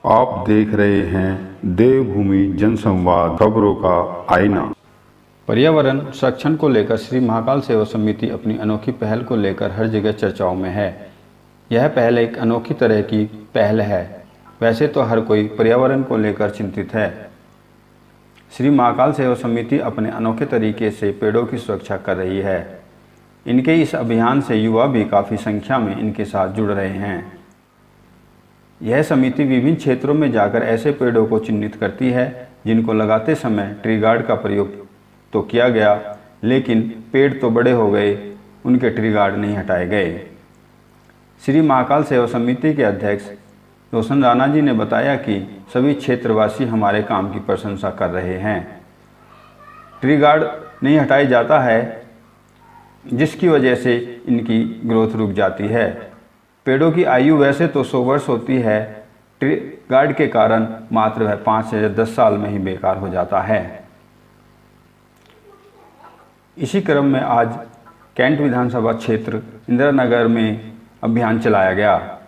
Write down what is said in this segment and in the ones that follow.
आप देख रहे हैं देवभूमि जनसंवाद खबरों का आईना। पर्यावरण संरक्षण को लेकर श्री महाकाल सेवा समिति अपनी अनोखी पहल को लेकर हर जगह चर्चाओं में है। यह पहल एक अनोखी तरह की पहल है। वैसे तो हर कोई पर्यावरण को लेकर चिंतित है। श्री महाकाल सेवा समिति अपने अनोखे तरीके से पेड़ों की सुरक्षा कर रही है। इनके इस अभियान से युवा भी काफ़ी संख्या में इनके साथ जुड़ रहे हैं। यह समिति विभिन्न क्षेत्रों में जाकर ऐसे पेड़ों को चिन्हित करती है जिनको लगाते समय ट्री गार्ड का प्रयोग तो किया गया, लेकिन पेड़ तो बड़े हो गए, उनके ट्री गार्ड नहीं हटाए गए। श्री महाकाल सेवा समिति के अध्यक्ष रोशन राणा जी ने बताया कि सभी क्षेत्रवासी हमारे काम की प्रशंसा कर रहे हैं। ट्री गार्ड नहीं हटाया जाता है, जिसकी वजह से इनकी ग्रोथ रुक जाती है। पेड़ों की आयु वैसे तो 100 वर्ष होती है, ट्री गार्ड के कारण मात्र वह 5 से 10 साल में ही बेकार हो जाता है। इसी क्रम में आज कैंट विधानसभा क्षेत्र इंदिरा नगर में अभियान चलाया गया,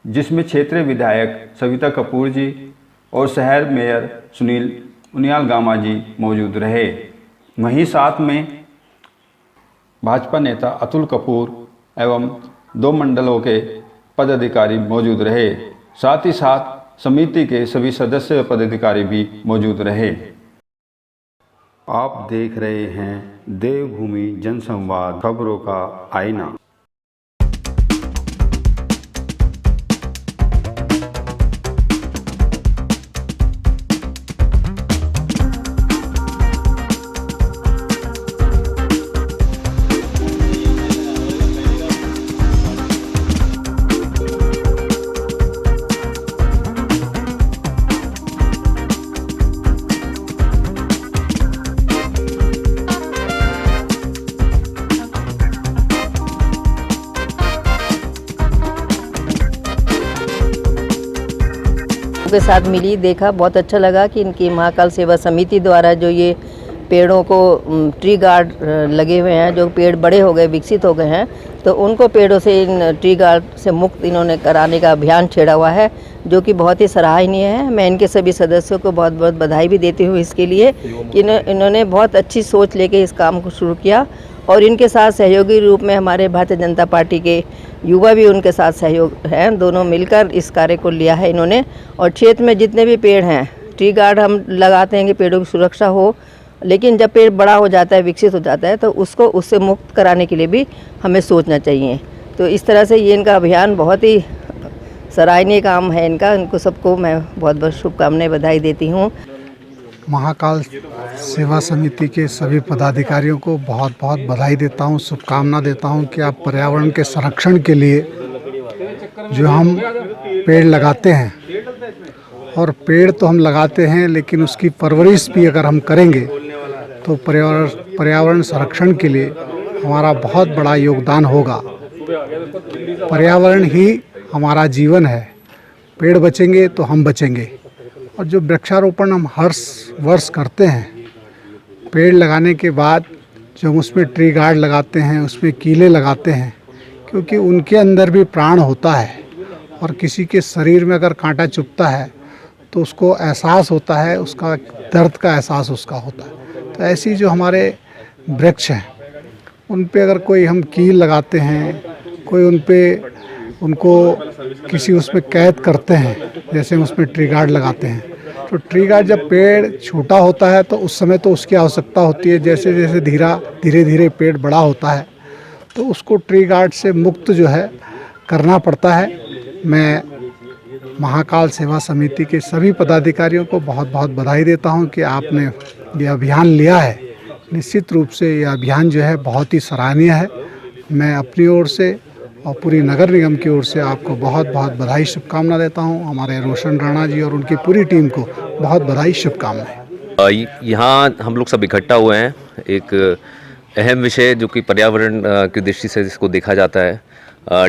जिसमें क्षेत्रीय विधायक सविता कपूर जी और शहर मेयर सुनील उनियाल गामा जी मौजूद रहे। वहीं साथ में भाजपा नेता अतुल कपूर एवं 2 मंडलों के पदाधिकारी मौजूद रहे। साथ ही साथ समिति के सभी सदस्य पदाधिकारी भी मौजूद रहे। आप देख रहे हैं देवभूमि जनसंवाद खबरों का आईना। के साथ मिली, देखा, बहुत अच्छा लगा कि इनकी महाकाल सेवा समिति द्वारा जो ये पेड़ों को ट्री गार्ड लगे हुए हैं, जो पेड़ बड़े हो गए, विकसित हो गए हैं, तो उनको पेड़ों से इन ट्री गार्ड से मुक्त इन्होंने कराने का अभियान छेड़ा हुआ है, जो कि बहुत ही सराहनीय है। मैं इनके सभी सदस्यों को बहुत बहुत बधाई भी देती हूँ इसके लिए कि इन्होंने बहुत अच्छी सोच लेके इस काम को शुरू किया। और इनके साथ सहयोगी रूप में हमारे भारतीय जनता पार्टी के युवा भी उनके साथ सहयोग हैं। दोनों मिलकर इस कार्य को लिया है इन्होंने। और क्षेत्र में जितने भी पेड़ हैं, ट्री गार्ड हम लगाते हैं कि पेड़ों की सुरक्षा हो, लेकिन जब पेड़ बड़ा हो जाता है, विकसित हो जाता है, तो उसको उससे मुक्त कराने के लिए भी हमें सोचना चाहिए। तो इस तरह से ये इनका अभियान बहुत ही सराहनीय काम है इनका। इनको सबको मैं बहुत बहुत शुभकामनाएं, बधाई देती हूँ। महाकाल सेवा समिति के सभी पदाधिकारियों को बहुत बहुत बधाई देता हूँ, शुभकामना देता हूँ कि आप पर्यावरण के संरक्षण के लिए जो हम पेड़ लगाते हैं, और पेड़ तो हम लगाते हैं, लेकिन उसकी परवरिश भी अगर हम करेंगे तो पर्यावरण संरक्षण के लिए हमारा बहुत बड़ा योगदान होगा। पर्यावरण ही हमारा जीवन है। पेड़ बचेंगे तो हम बचेंगे। और जो वृक्षारोपण हम हर वर्ष करते हैं, पेड़ लगाने के बाद जब उसमें ट्री गार्ड लगाते हैं, उसमें कीले लगाते हैं, क्योंकि उनके अंदर भी प्राण होता है। और किसी के शरीर में अगर कांटा चुभता है तो उसको एहसास होता है, उसका दर्द का एहसास उसका होता है। तो ऐसी जो हमारे वृक्ष हैं, उन पे अगर कोई हम कील लगाते हैं, कोई उनको किसी उसमें कैद करते हैं, जैसे उसमें ट्री गार्ड लगाते हैं, तो ट्री गार्ड जब पेड़ छोटा होता है तो उस समय तो उसकी आवश्यकता होती है। जैसे जैसे धीरे धीरे पेड़ बड़ा होता है तो उसको ट्री गार्ड से मुक्त जो है करना पड़ता है। मैं महाकाल सेवा समिति के सभी पदाधिकारियों को बहुत बहुत बधाई देता हूं कि आपने ये अभियान लिया है। निश्चित रूप से ये अभियान जो है बहुत ही सराहनीय है। मैं अपनी ओर से और पूरी नगर निगम की ओर से आपको बहुत बहुत बधाई, शुभकामना देता हूं। हमारे रोशन राणा जी और उनकी पूरी टीम को बहुत बधाई, शुभकामनाएं। यहाँ हम लोग सब इकट्ठा हुए हैं एक अहम विषय, जो कि पर्यावरण की दृष्टि से इसको देखा जाता है।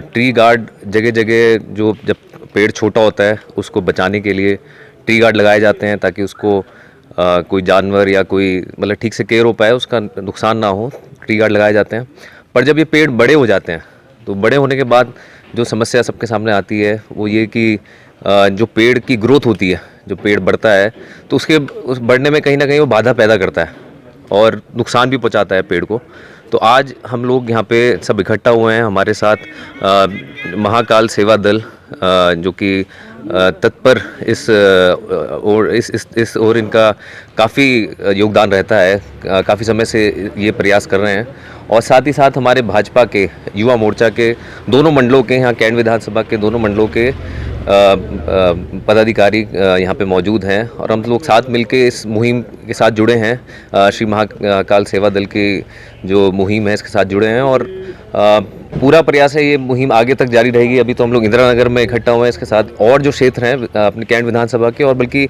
ट्री गार्ड जगह जगह, जो जब पेड़ छोटा होता है उसको बचाने के लिए ट्री गार्ड लगाए जाते हैं, ताकि उसको कोई जानवर या कोई मतलब ठीक से केयर हो पाए, उसका नुकसान ना हो। ट्री गार्ड लगाए जाते हैं। पर जब ये पेड़ बड़े हो जाते हैं, तो बड़े होने के बाद जो समस्या सबके सामने आती है वो ये कि जो पेड़ की ग्रोथ होती है, जो पेड़ बढ़ता है तो उस बढ़ने में कहीं ना कहीं वो बाधा पैदा करता है और नुकसान भी पहुंचाता है पेड़ को। तो आज हम लोग यहाँ पे सब इकट्ठा हुए हैं, हमारे साथ महाकाल सेवा दल जो कि तत्पर इस और इनका काफ़ी योगदान रहता है, काफ़ी समय से ये प्रयास कर रहे हैं। और साथ ही साथ हमारे भाजपा के युवा मोर्चा के दोनों मंडलों के, यहाँ कैंट विधानसभा के दोनों मंडलों के पदाधिकारी यहाँ पे मौजूद हैं और हम लोग साथ मिलके इस मुहिम के साथ जुड़े हैं। श्री महाकाल सेवा दल की जो मुहिम है इसके साथ जुड़े हैं और पूरा प्रयास है ये मुहिम आगे तक जारी रहेगी। अभी तो हम लोग इंदिरा नगर में इकट्ठा हुए हैं, इसके साथ और जो क्षेत्र हैं अपने कैंट विधानसभा के और बल्कि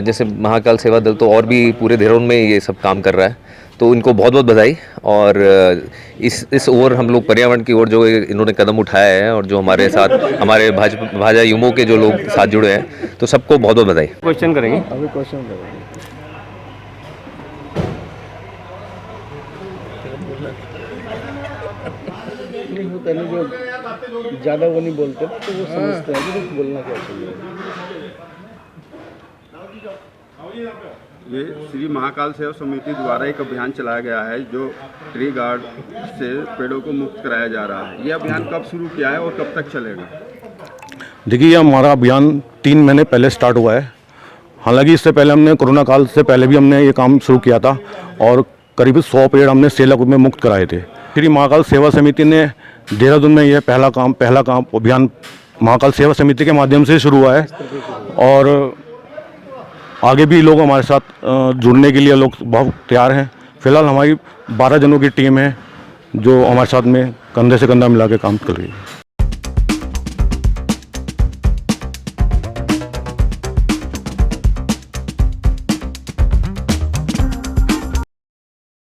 जैसे महाकाल सेवा दल तो और भी पूरे देहरादून में ये सब काम कर रहा है। तो इनको बहुत बहुत बधाई। और इस ओर हम लोग पर्यावरण की ओर जो इन्होंने कदम उठाया है और जो हमारे साथ हमारे भाजपा युवों के जो लोग साथ जुड़े हैं तो सबको बहुत बहुत बधाई। क्वेश्चन करेंगे अभी क्वेश्चन करेंगे। नहीं होता नहीं, जो ज़्यादा वो नहीं बोलते ना तो वो समझते हैं कि बोलना क्या चाहिए। ये श्री महाकाल सेवा समिति द्वारा एक अभियान चलाया गया है जो ट्री गार्ड से पेड़ों को मुक्त कराया जा रहा है। ये अभियान कब शुरू किया है और कब तक चलेगा? देखिए, ये हमारा अभियान 3 महीने पहले स्टार्ट हुआ है। हालांकि इससे पहले हमने कोरोना काल से पहले भी हमने ये काम शुरू किया था और करीब 100 पेड़ हमने सेलाकुंड में मुक्त कराए थे। श्री महाकाल सेवा समिति ने देहरादून में यह पहला काम अभियान महाकाल सेवा समिति के माध्यम से शुरू हुआ है और आगे भी लोग हमारे साथ जुड़ने के लिए लोग बहुत तैयार हैं। फिलहाल हमारी 12 जनों की टीम है जो हमारे साथ में कंधे से कंधा मिला के काम कर रही है।